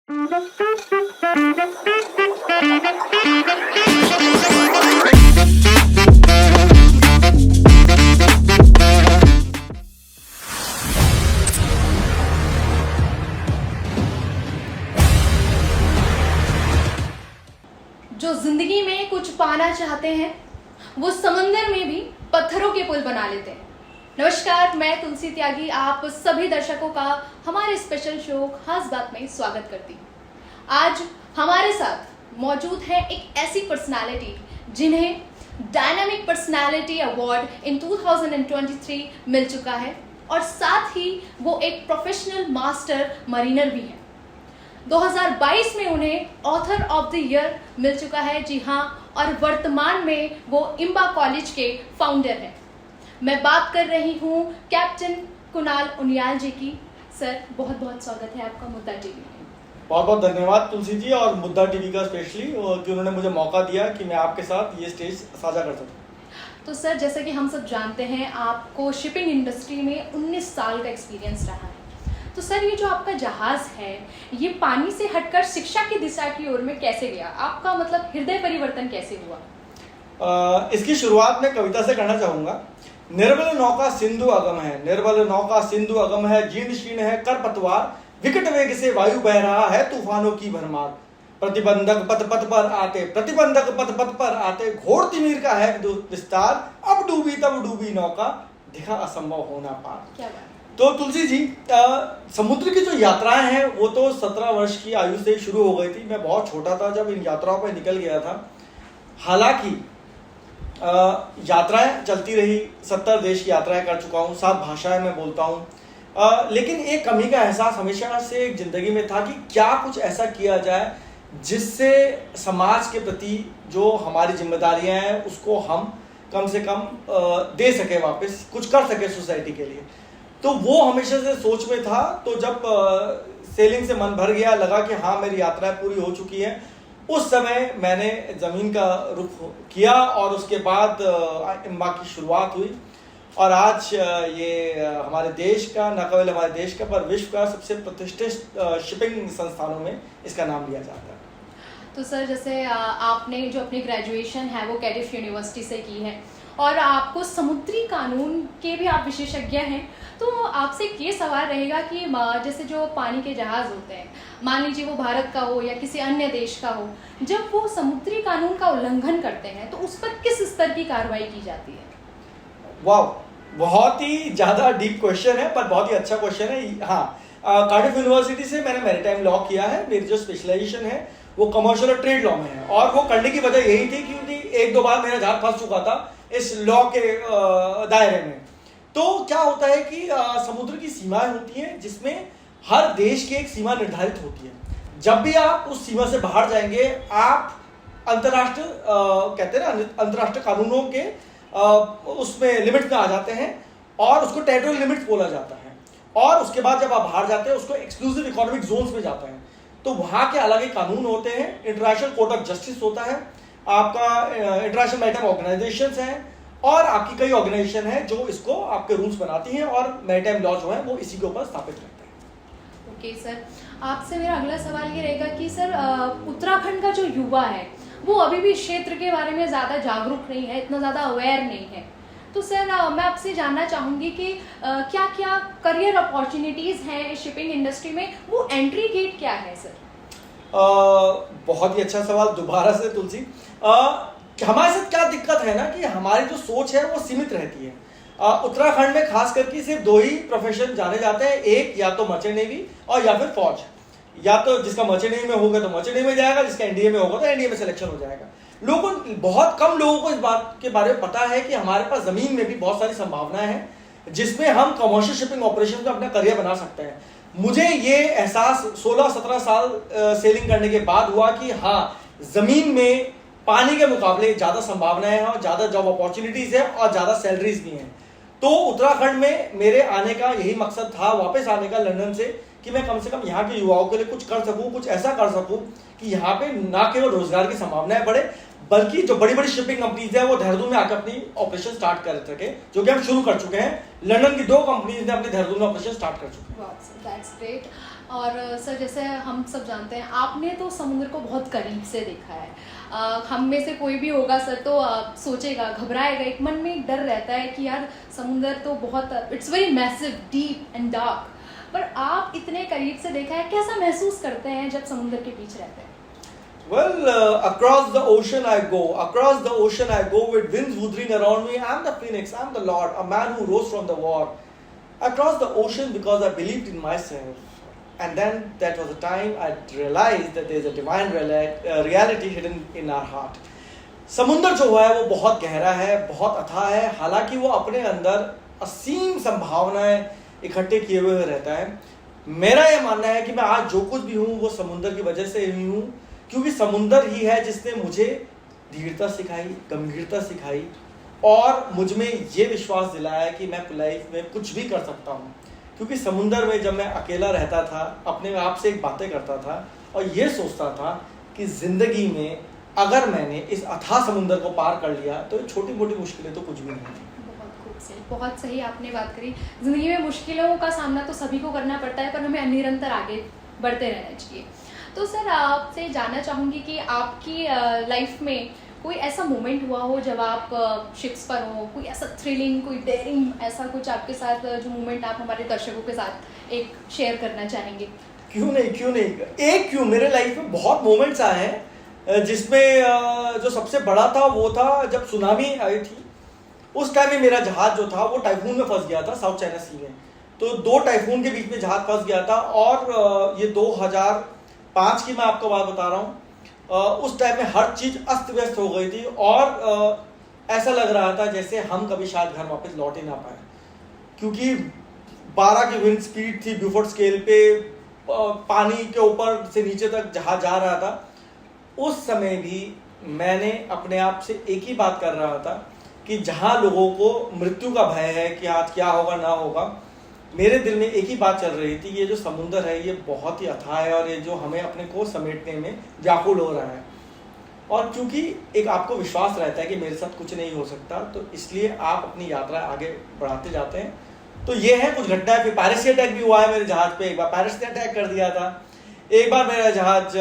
जो जिंदगी में कुछ पाना चाहते हैं वो समंदर में भी पत्थरों के पुल बना लेते हैं। नमस्कार, मैं तुलसी त्यागी आप सभी दर्शकों का हमारे स्पेशल शो खास बात में स्वागत करती हूँ। आज हमारे साथ मौजूद है एक ऐसी पर्सनालिटी जिन्हें डायनामिक पर्सनालिटी अवार्ड इन 2023 मिल चुका है और साथ ही वो एक प्रोफेशनल मास्टर मरीनर भी है। 2022 में उन्हें ऑथर ऑफ द ईयर मिल चुका है, जी हाँ, और वर्तमान में वो इम्बा कॉलेज के फाउंडर हैं। मैं बात कर रही हूँ कैप्टन कुणाल उनियाल जी की। सर, बहुत बहुत स्वागत है आपका मुद्दा टीवी में। बहुत बहुत धन्यवाद तुलसी जी और मुद्दा टीवी का स्पेशली कि उन्होंने मुझे मौका दिया कि मैं आपके साथ ये स्टेज साझा कर सकूं। तो सर, जैसा कि हम सब जानते हैं, आपको शिपिंग इंडस्ट्री में 19 साल का एक्सपीरियंस रहा है। तो सर, ये जो आपका जहाज है ये पानी से हटकर शिक्षा की दिशा की ओर में कैसे गया? आपका मतलब हृदय परिवर्तन कैसे हुआ? इसकी शुरुआत मैं कविता से करना चाहूंगा। निर्बल नौका सिंधु अगम है, निर्बल नौका सिंधु अगम है, जीर्ण शीर्ण है कर पतवार, विकट वेग से वायु बह रहा है तूफानों की भरमार। प्रतिबंधक पथ पथ पर आते, प्रतिबंधक पथ पथ पर आते, घोर तिमिर का है विस्तार, अब डूबी तब डूबी नौका, दिखा असंभव होना पार। क्या बात। तो तुलसी जी, समुद्र की जो यात्राएं हैं वो तो 17 वर्ष की आयु से शुरू हो गई थी। मैं बहुत छोटा था जब इन यात्राओं पर निकल गया था। हालांकि यात्राएं चलती रही, 70 देश की यात्राएं कर चुका हूँ, 7 भाषाएं मैं बोलता हूँ। लेकिन एक कमी का एहसास हमेशा से एक जिंदगी में था कि क्या कुछ ऐसा किया जाए जिससे समाज के प्रति जो हमारी जिम्मेदारियां हैं उसको हम कम से कम दे सके, वापस कुछ कर सके सोसाइटी के लिए। तो वो हमेशा से सोच में था। तो जब सेलिंग से मन भर गया, लगा कि हाँ मेरी यात्रा पूरी हो चुकी है, उस समय मैंने ज़मीन का रुख किया और उसके बाद इम्बा की शुरुआत हुई। और आज ये हमारे देश का, न केवल हमारे देश का पर विश्व का सबसे प्रतिष्ठित शिपिंग संस्थानों में इसका नाम लिया जाता है। तो सर, जैसे आपने जो अपनी ग्रेजुएशन है वो कैडिफ यूनिवर्सिटी से की है और आपको समुद्री कानून के भी आप विशेषज्ञ हैं, तो आपसे ये सवाल रहेगा कि जैसे जो पानी के जहाज होते हैं, मान लीजिए वो भारत का हो या किसी अन्य देश का हो, जब वो समुद्री कानून का उल्लंघन करते हैं तो उस पर किस स्तर की कार्रवाई की जाती है? वाह, बहुत ही ज़्यादा डीप क्वेश्चन है पर बहुत ही अच्छा क्वेश्चन है। हाँ, कार्डिफ यूनिवर्सिटी से मैंने मैरीटाइम लॉ किया है। मेरी जो स्पेशलाइजेशन है वो कमर्शियल और ट्रेड लॉ में है और वो करने की वजह यही थी क्योंकि 1-2 बार मेरा जहाज फंस चुका था इस लॉ के दायरे में। तो क्या होता है कि समुद्र की सीमाएं होती हैं जिसमें हर देश की एक सीमा निर्धारित होती है। जब भी आप उस सीमा से बाहर जाएंगे, आप अंतर्राष्ट्रीय कहते हैं ना, अंतर्राष्ट्रीय कानूनों के उसमें लिमिट में आ जाते हैं और उसको टेरिटोरियल लिमिट बोला जाता है। और उसके बाद जब आप बाहर जाते हैं उसको एक्सक्लूसिव इकोनॉमिक जोन्स में जाते हैं। तो वहाँ के अलग ही कानून होते हैं। इंटरनेशनल कोर्ट ऑफ जस्टिस होता है, आपका इंटरनेशनल मैरीटाइम ऑर्गेनाइजेशंस हैं और आपकी कई ऑर्गेनाइजेशन है जो इसको आपके रूल्स बनाती हैं और मैरीटाइम लॉ जो है वो इसी के ऊपर स्थापित करते हैं। ओके सर, आपसे मेरा अगला सवाल ये रहेगा कि सर, उत्तराखंड का जो युवा है वो अभी भी क्षेत्र के बारे में ज़्यादा जागरूक नहीं है, इतना ज़्यादा अवेयर नहीं है। तो सर, मैं आपसे जानना चाहूँगी कि क्या क्या करियर अपॉर्चुनिटीज़ हैं शिपिंग इंडस्ट्री में, वो एंट्री गेट क्या है सर? बहुत ही अच्छा सवाल दोबारा से तुलसी। हमारे साथ क्या दिक्कत है ना कि हमारी जो सोच है वो सीमित रहती है। उत्तराखंड में खास करके सिर्फ 2 ही प्रोफेशन जाने जाते हैं, एक या तो मर्चेंट नेवी और या फिर फौज। या तो जिसका मर्चेंट नेवी में होगा तो मर्चेंट नेवी में जाएगा, जिसका एनडीए में होगा तो एनडीए में सिलेक्शन हो जाएगा। बहुत कम लोगों को इस बात के बारे में पता है कि हमारे पास जमीन में भी बहुत सारी संभावनाएं हैं जिसमें हम कमर्शियल शिपिंग ऑपरेशन में अपना करियर बना सकते हैं। मुझे ये एहसास 16-17 साल सेलिंग करने के बाद हुआ कि हाँ, जमीन में पानी के मुकाबले ज्यादा संभावनाएं हैं और ज्यादा जॉब अपॉर्चुनिटीज है और ज्यादा सैलरीज भी हैं। तो उत्तराखंड में मेरे आने का यही मकसद था, वापस आने का लंदन से, कि मैं कम से कम यहाँ के युवाओं के लिए कुछ कर सकूं, कुछ ऐसा कर सकूं कि यहाँ पे ना केवल रोजगार की संभावनाएं बढ़े बल्कि जो बड़ी बड़ी शिपिंग कंपनीज है वो देहरादून में आकर अपनी ऑपरेशन स्टार्ट कर सके, जो कि हम शुरू कर चुके हैं। लंदन की 2 कंपनीज ने अपने देहरादून में ऑपरेशन स्टार्ट कर चुके हैं। That's great. और सर जैसे हम सब जानते हैं आपने तो समुद्र को बहुत करीब से देखा है। हम में से कोई भी होगा सर तो सोचेगा, घबराएगा, एक मन में एक डर रहता है कि यार समुद्र तो बहुत it's very massive, deep and dark, पर आप इतने करीब से देखा है, कैसा महसूस करते हैं जब समुद्र के बीच रहते हैं? Well, across the ocean I go. Across the ocean I go with winds wuthering around me. I'm the phoenix. I'm the Lord, a man who rose from the war. Across the ocean because I believed in myself. And then that was the time I realized that there's a divine reality hidden in our heart. समुंदर जो है वो बहुत गहरा है, बहुत अथाह है, हालांकि वो अपने अंदर असीम संभावनाएं इकट्ठे किए हुए रहता है। मेरा ये मानना है कि मैं आज जो कुछ भी हूँ वो समुंदर की वजह से ही हूँ, क्योंकि समुंदर ही है जिसने मुझे धीरता सिखाई, गंभीरता सिखाई और मुझ में ये विश्वास दिलाया कि मैं लाइफ में कुछ भी कर सकता हूँ। क्योंकि समुंदर में जब मैं अकेला रहता था, अपने आप से एक बातें करता था और ये सोचता था कि ज़िंदगी में अगर मैंने इस अथाह समुंदर को पार कर लिया तो छोटी मोटी मुश्किलें तो कुछ भी नहीं है। बहुत सही आपने बात करी। ज़िंदगी में मुश्किलों का सामना तो सभी को करना पड़ता है, पर हमें निरंतर आगे बढ़ते रहना चाहिए। तो सर आपसे जानना चाहूँगी कि आपकी लाइफ में कोई ऐसा मोमेंट हुआ हो जब आप शिप्स पर हो, कोई ऐसा थ्रिलिंग, कोई डेयरिंग, ऐसा कुछ आपके साथ जो मोमेंट आप हमारे दर्शकों के साथ एक शेयर करना चाहेंगे? क्यों नहीं, एक क्यों, मेरे लाइफ में बहुत मोमेंट्स आए हैं जिसमें जो सबसे बड़ा था वो था जब सुनामी आई थी। उस टाइम में मेरा जहाज जो था वो टाइफून में फंस गया था, साउथ चाइना सी में। तो 2 टाइफून के बीच में जहाज फंस गया था और ये 2005 की मैं आपको बात बता रहा हूँ। उस टाइम में हर चीज़ अस्त व्यस्त हो गई थी और ऐसा लग रहा था जैसे हम कभी शायद घर वापस लौट ही ना पाए, क्योंकि 12 की विंड स्पीड थी ब्यूफोर्ड स्केल पे, पानी के ऊपर से नीचे तक जहाज जा रहा था। उस समय भी मैंने अपने आप से एक ही बात कर रहा था कि जहाँ लोगों को मृत्यु का भय है कि आज क्या होगा ना होगा, मेरे दिल में एक ही बात चल रही थी, ये जो समुंदर है ये बहुत ही अथाह है और ये जो हमें अपने को समेटने में व्याकुल हो रहा है। और क्योंकि एक आपको विश्वास रहता है कि मेरे साथ कुछ नहीं हो सकता, तो इसलिए आप अपनी यात्रा आगे बढ़ाते जाते हैं। तो ये है कुछ घटना है। फिर पायरेसी अटैक भी हुआ है मेरे जहाज पे, एक बार पायरेट्स ने अटैक कर दिया था, एक बार मेरा जहाज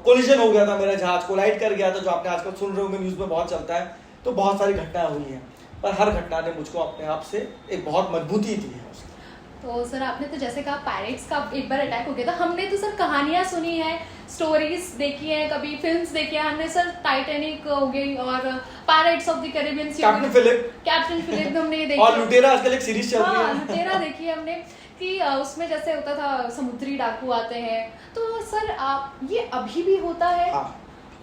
कोलिजन हो गया था, मेरा जहाज कोलाइड कर गया था, जो आपने आजकल सुन रहे होंगे, न्यूज़ में बहुत चलता है। तो बहुत सारी घटनाएं हुई हैं, पर हर घटना ने मुझको अपने आप से एक बहुत मजबूती दी है। तो सर आपने तो जैसे कहा पायरेट्स का एक बार अटैक हो गया था, हमने तो सर कहानियां सुनी है, स्टोरीज देखी है, कभी फिल्म्स देखी है हमने सर, टाइटैनिक हो गई और pirates of the Caribbean, captain Philip हमने देखी, और लुटेरा आजकल एक सीरीज चल रही है। लुटेरा देखी है हमने कि उसमें जैसे होता था समुद्री डाकू आते हैं। तो सर आप ये अभी भी होता है? हाँ।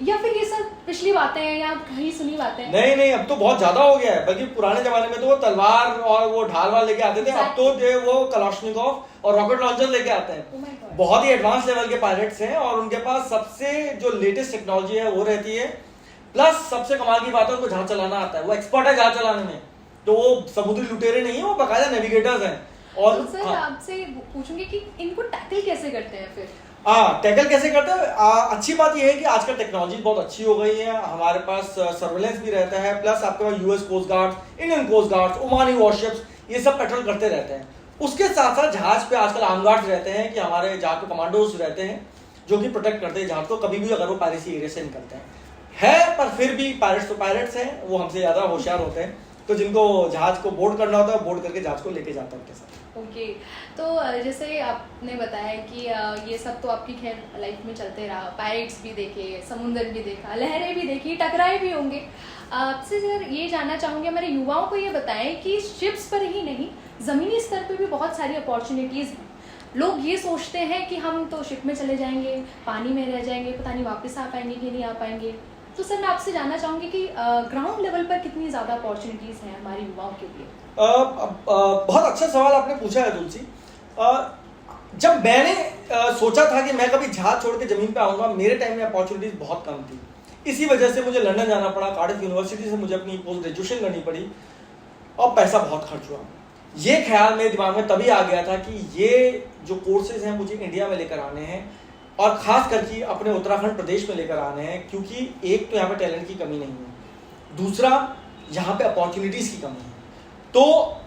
या फिर ये सब पिछली बातें हैं या कहीं सुनी बातें हैं? नहीं, अब तो बहुत ज्यादा हो गया है। बल्कि पुराने जमाने में तो वो तलवार और वो ढाल वाल लेके आते थे, अब तो जो वो कलाश्निकोव और रॉकेट लॉन्चर लेके आते हैं। बहुत ही एडवांस लेवल के पायलट्स हैं और उनके पास सबसे जो लेटेस्ट टेक्नोलॉजी है वो रहती है। प्लस सबसे कमाल की बात है, उनको जहाज चलाना आता है, वो एक्सपर्ट है जहाज चलाने में। तो वो समुद्री लुटेरे नहीं है, वो बाकायदा नेविगेटर्स हैं। और तो सर आपसे पूछूंगी कि इनको टैकल कैसे करते हैं फिर? टैकल कैसे करते हैं? अच्छी बात यह है कि आजकल टेक्नोलॉजी बहुत अच्छी हो गई है, हमारे पास सर्वेलेंस भी रहता है, प्लस आपके पास US coast guard, Indian coast guard, Omani warships, ये सब पेट्रोल करते रहते हैं। उसके साथ साथ जहाज पे आजकल आर्म गार्ड्स रहते हैं कि हमारे जहाज पे कमांडोज रहते हैं जो कि प्रोटेक्ट करते हैं जहाज को कभी भी अगर वो पायरेसी एरिया से निकलते हैं। पर फिर भी पायरेट्स तो पायरेट्स हैं, वो हमसे ज़्यादा होशियार होते हैं। तो जिनको जहाज को बोर्ड करना होता है, बोर्ड करके जहाज को लेके जाता है उनके साथ। ओके तो जैसे आपने बताया कि ये सब तो आपकी खैर लाइफ में चलते रहा, पायरेट्स भी देखे, समुंदर भी देखा, लहरें भी देखी, टकराए भी होंगे। आपसे सर ये जानना चाहूँगी, हमारे युवाओं को ये बताएं कि शिप्स पर ही नहीं, ज़मीनी स्तर पर भी बहुत सारी अपॉर्चुनिटीज़ हैं। लोग ये सोचते हैं कि हम तो शिप में चले जाएंगे, पानी में रह जाएंगे, पता नहीं वापस आ पाएंगे कि नहीं आ पाएंगे। तो सर मैं आपसे जानना चाहूँगी कि ग्राउंड लेवल पर कितनी ज़्यादा अपॉर्चुनिटीज़ हैं हमारे युवाओं के लिए? बहुत अच्छा सवाल आपने पूछा है तुलसी। जब मैंने सोचा था कि मैं कभी जहाज छोड़ के ज़मीन पे आऊँगा, मेरे टाइम में अपॉर्चुनिटीज़ बहुत कम थी। इसी वजह से मुझे लंदन जाना पड़ा, कार्डिफ यूनिवर्सिटी से मुझे अपनी पोस्ट ग्रेजुएशन करनी पड़ी और पैसा बहुत खर्च हुआ। ये ख्याल मेरे दिमाग में तभी आ गया था कि ये जो कोर्सेज हैं मुझे इंडिया में लेकर आने हैं और ख़ास करके अपने उत्तराखंड प्रदेश में लेकर आने हैं, क्योंकि एक तो यहाँ पे टैलेंट की कमी नहीं है, दूसरा यहाँ पे अपॉर्चुनिटीज़ की कमी है। तो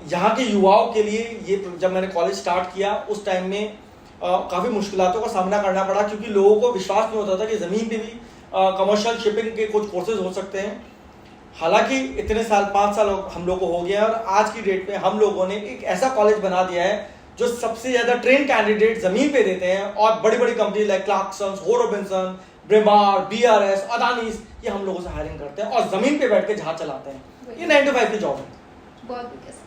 यहाँ के युवाओं के लिए ये जब मैंने कॉलेज स्टार्ट किया उस टाइम में काफ़ी मुश्किलातों का सामना करना पड़ा, क्योंकि लोगों को विश्वास नहीं होता था कि ज़मीन पे भी कमर्शियल शिपिंग के कुछ कोर्सेज हो सकते हैं। हालांकि इतने साल 5 साल हम लोग को हो गया और आज की डेट में हम लोगों ने एक ऐसा कॉलेज बना दिया है जो सबसे ज़्यादा ट्रेन कैंडिडेट ज़मीन पे देते हैं, और बड़ी बड़ी कंपनी लाइक क्लार्कसन्स, हो रॉबिन्सन, ब्रेमार, BRS, अदानीस, ये हम लोगों से हायरिंग करते हैं और ज़मीन पे बैठ के जहाज चलाते हैं। ये 9 to 5 की जॉब है। बहुत बढ़िया सर।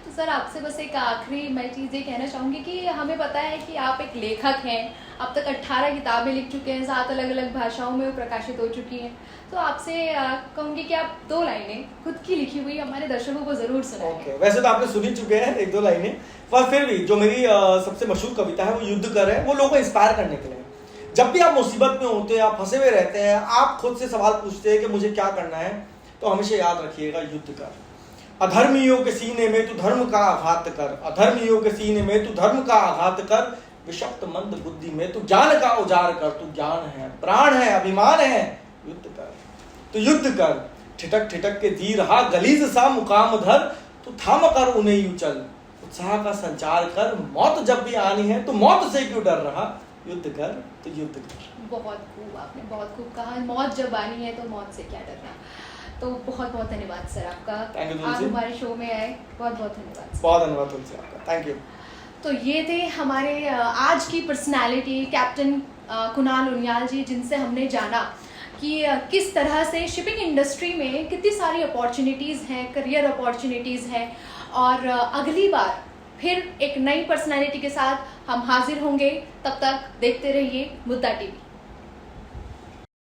तो सर आपसे बस एक आखिरी मैं चीज़ ये कहना चाहूँगी कि हमें पता है कि आप एक लेखक हैं, अब तक 18 किताबें लिख चुके हैं, 7 अलग अलग भाषाओं में वो प्रकाशित हो चुकी हैं। तो आपसे कहूँगी कि आप 2 लाइनें खुद की लिखी हुई हमारे दर्शकों को ज़रूर सुनाएं। ओके, वैसे तो आपने सुन ही चुके हैं 1-2 लाइनें, पर फिर भी जो मेरी सबसे मशहूर कविता है वो युद्ध कर है, वो लोगों को इंस्पायर करने के लिए। जब भी आप मुसीबत में होते हैं, आप फंसे हुए रहते हैं, आप खुद से सवाल पूछते हैं कि मुझे क्या करना है, तो हमेशा याद रखिएगा युद्ध कर। अधर्मियों के सीने में तू धर्म का आघात कर, अधर्मियों के सीने में तू धर्म का आघात कर, विषक्त मंद बुद्धि में तू ज्ञान का उजाड़ कर, तू ज्ञान है, प्राण है, अभिमान है, युद्ध कर। तू युद्ध कर, ठिठक ठिठक के जी रहा गलीज सा मुकाम धर, तू थाम कर उन्हें यूं चल, उत्साह का संचार कर, मौत जब भी आनी है तो मौत से क्यों डर रहा, युद्ध कर तो युद्ध कर। बहुत खूब, आपने बहुत खूब कहा, मौत जब आनी है तो मौत से क्या डरना। तो बहुत बहुत धन्यवाद सर आपका, आप हमारे शो में आए, बहुत बहुत धन्यवाद। बहुत धन्यवाद तुलसी आपका, थैंक यू। तो ये थे हमारे आज की पर्सनालिटी कैप्टन कुणाल उनियाल जी, जिनसे हमने जाना कि किस तरह से शिपिंग इंडस्ट्री में कितनी सारी अपॉर्चुनिटीज़ हैं, करियर अपॉर्चुनिटीज़ हैं। और अगली बार फिर एक नई पर्सनालिटी के साथ हम हाजिर होंगे। तब तक देखते रहिए मुद्दा टीवी।